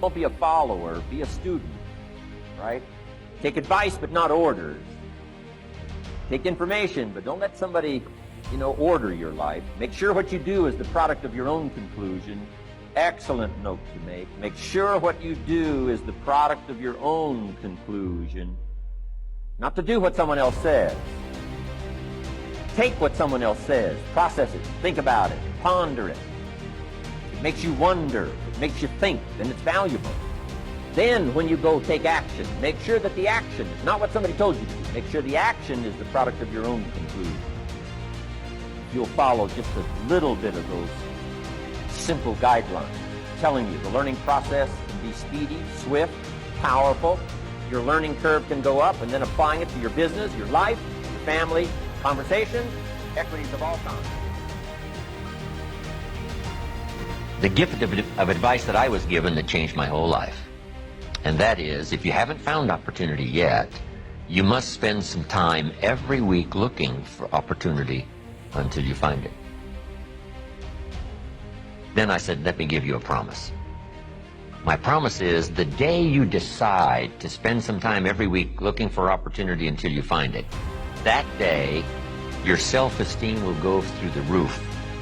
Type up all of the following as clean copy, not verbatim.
Don't be a follower, be a student, right? Take advice, but not orders. Take information, but don't let somebody, order your life. Make sure what you do is the product of your own conclusion. Excellent note to make. Make sure what you do is the product of your own conclusion. Not to do what someone else says. Take what someone else says, process it, think about it, ponder it. It makes you wonder, it makes you think, and it's valuable. Then when you go take action, make sure that the action is not what somebody told you to do. Make sure the action is the product of your own conclusion. If you'll follow just a little bit of those simple guidelines, telling you the learning process can be speedy, swift, powerful. Your learning curve can go up, and then applying it to your business, your life, your family, conversations, equities of all kinds. The gift of advice that I was given that changed my whole life. And that is, if you haven't found opportunity yet, you must spend some time every week looking for opportunity until you find it. Then I said, let me give you a promise. My promise is the day you decide to spend some time every week looking for opportunity until you find it, that day your self-esteem will go through the roof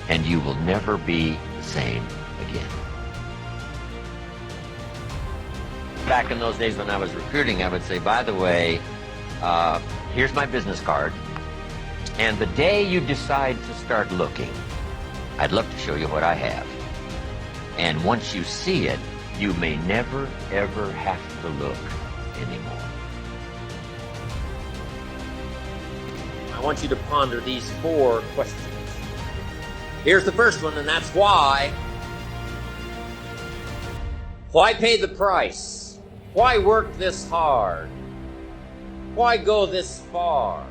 and you will never be the same again. Back in those days when I was recruiting, I would say, by the way, here's my business card, and the day you decide to start looking, I'd love to show you what I have. And once you see it, you may never, ever have to look anymore. I want you to ponder these 4 questions. Here's the first one, and that's why. Why pay the price? Why work this hard? Why go this far?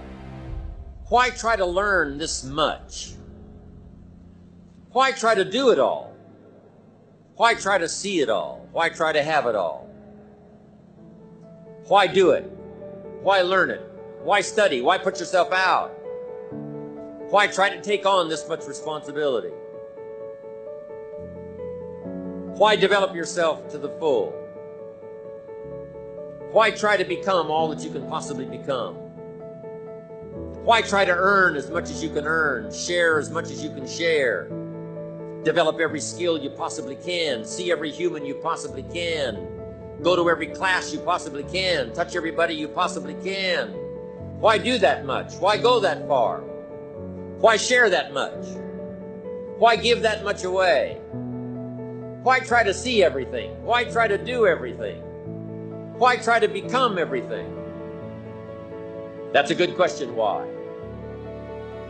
Why try to learn this much? Why try to do it all? Why try to see it all? Why try to have it all? Why do it? Why learn it? Why study? Why put yourself out? Why try to take on this much responsibility? Why develop yourself to the full? Why try to become all that you can possibly become? Why try to earn as much as you can earn, share as much as you can share, develop every skill you possibly can, see every human you possibly can, go to every class you possibly can, touch everybody you possibly can? Why do that much? Why go that far? Why share that much? Why give that much away? Why try to see everything? Why try to do everything? Why try to become everything? That's a good question, why?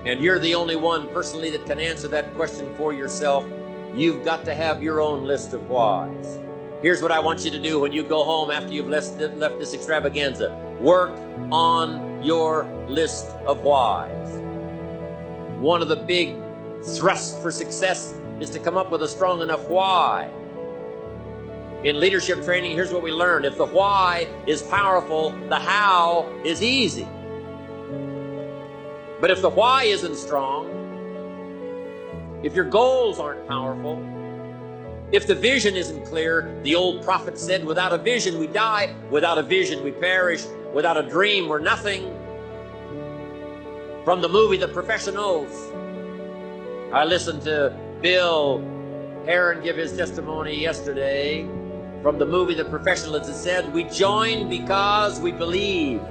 And you're the only one personally that can answer that question for yourself. You've got to have your own list of whys. Here's what I want you to do when you go home after you've left this extravaganza. Work on your list of whys. One of the big thrusts for success is to come up with a strong enough why. In leadership training, here's what we learn. If the why is powerful, the how is easy. But if the why isn't strong, if your goals aren't powerful, if the vision isn't clear, the old prophet said, without a vision we die, without a vision we perish, without a dream we're nothing. From the movie The Professionals, I listened to Bill Heron give his testimony yesterday. From the movie The Professionals, it said, we joined because we believed.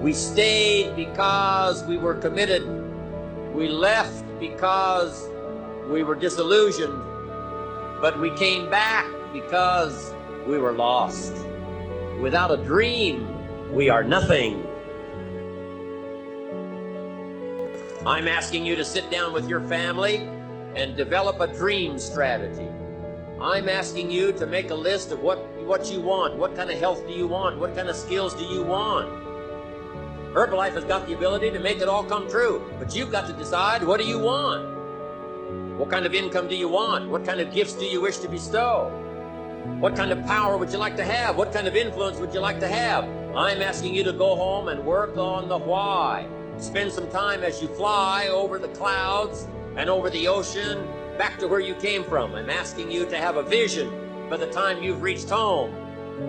We stayed because we were committed. We left because we were disillusioned. But we came back because we were lost. Without a dream, we are nothing. I'm asking you to sit down with your family and develop a dream strategy. I'm asking you to make a list of what you want. What kind of health do you want? What kind of skills do you want? Herbalife has got the ability to make it all come true, but you've got to decide, what do you want? What kind of income do you want? What kind of gifts do you wish to bestow? What kind of power would you like to have? What kind of influence would you like to have? I'm asking you to go home and work on the why. Spend some time as you fly over the clouds and over the ocean back to where you came from. I'm asking you to have a vision by the time you've reached home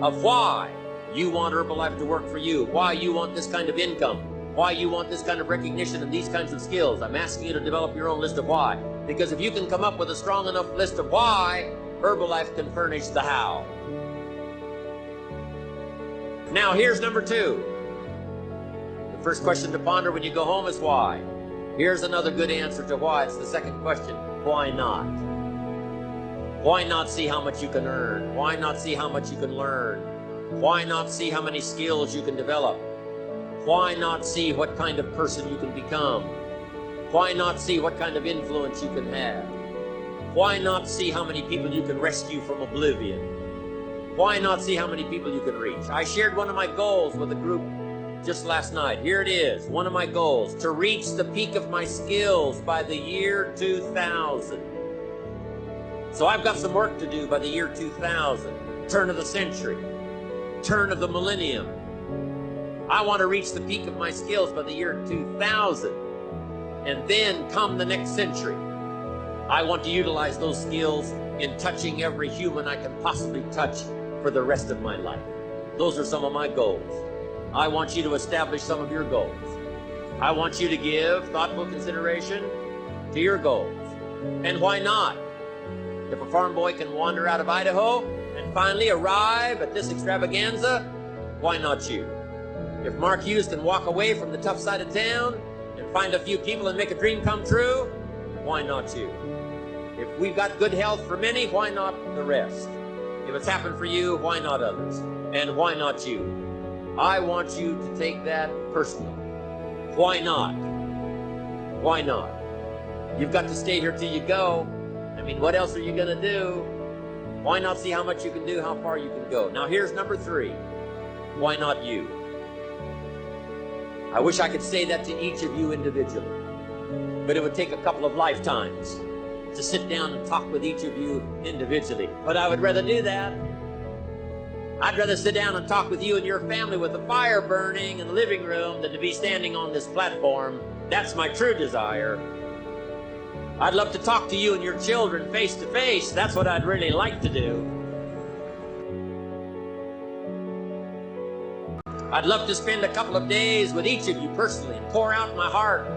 of why you want Herbalife to work for you, why you want this kind of income, why you want this kind of recognition and these kinds of skills. I'm asking you to develop your own list of why. Because if you can come up with a strong enough list of why, Herbalife can furnish the how. Now, here's number 2. The first question to ponder when you go home is why. Here's another good answer to why. It's the second question. Why not? Why not see how much you can earn? Why not see how much you can learn? Why not see how many skills you can develop? Why not see what kind of person you can become? Why not see what kind of influence you can have? Why not see how many people you can rescue from oblivion? Why not see how many people you can reach? I shared one of my goals with a group just last night. Here it is, one of my goals, to reach the peak of my skills by the year 2000. So I've got some work to do by the year 2000, turn of the century, turn of the millennium. I want to reach the peak of my skills by the year 2000. And then come the next century, I want to utilize those skills in touching every human I can possibly touch for the rest of my life. Those are some of my goals. I want you to establish some of your goals. I want you to give thoughtful consideration to your goals. And why not? If a farm boy can wander out of Idaho and finally arrive at this extravaganza, why not you? If Mark Hughes can walk away from the tough side of town and find a few people and make a dream come true, why not you? If we've got good health for many, why not the rest? If it's happened for you, why not others? And why not you? I want you to take that personal. Why not? Why not? You've got to stay here till you go. I mean, what else are you going to do? Why not see how much you can do, how far you can go? Now, here's number 3. Why not you? I wish I could say that to each of you individually, but it would take a couple of lifetimes to sit down and talk with each of you individually. But I would rather do that. I'd rather sit down and talk with you and your family with the fire burning in the living room than to be standing on this platform. That's my true desire. I'd love to talk to you and your children face to face. That's what I'd really like to do. I'd love to spend a couple of days with each of you personally and pour out my heart,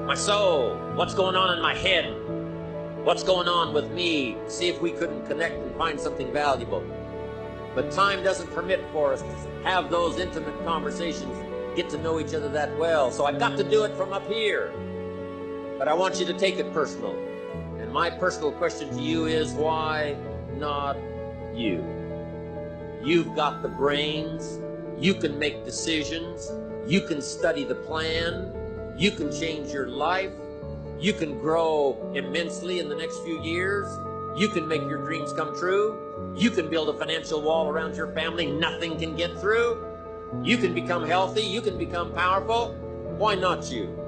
my soul, what's going on in my head, what's going on with me, see if we couldn't connect and find something valuable. But time doesn't permit for us to have those intimate conversations, get to know each other that well. So I've got to do it from up here. But I want you to take it personal. And my personal question to you is, why not you? You've got the brains. You can make decisions. You can study the plan. You can change your life. You can grow immensely in the next few years. You can make your dreams come true. You can build a financial wall around your family nothing can get through. You can become healthy. You can become powerful. Why not you?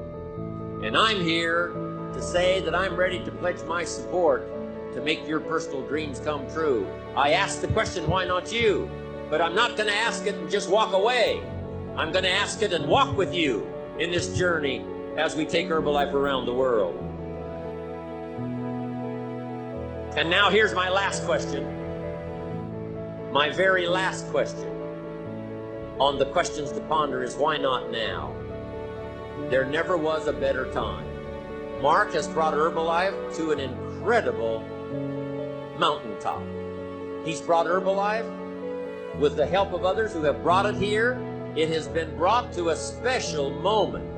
And I'm here to say that I'm ready to pledge my support to make your personal dreams come true. I asked the question, why not you? But I'm not going to ask it and just walk away. I'm going to ask it and walk with you in this journey as we take Herbalife around the world. And now here's my last question. My very last question on the questions to ponder is, why not now? There never was a better time. Mark has brought Herbalife to an incredible mountaintop. He's brought Herbalife with the help of others who have brought it here. It has been brought to a special moment.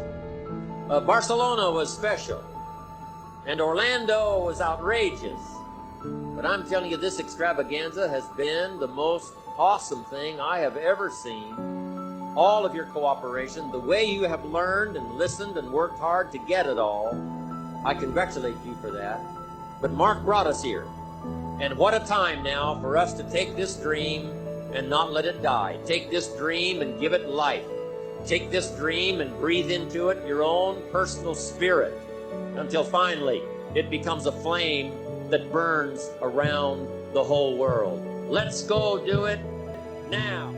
Barcelona was special, and Orlando was outrageous. But I'm telling you, this extravaganza has been the most awesome thing I have ever seen. All of your cooperation, the way you have learned and listened and worked hard to get it all, I congratulate you for that. But Mark brought us here. And what a time now for us to take this dream and not let it die. Take this dream and give it life. Take this dream and breathe into it your own personal spirit until finally it becomes a flame that burns around the whole world. Let's go do it now.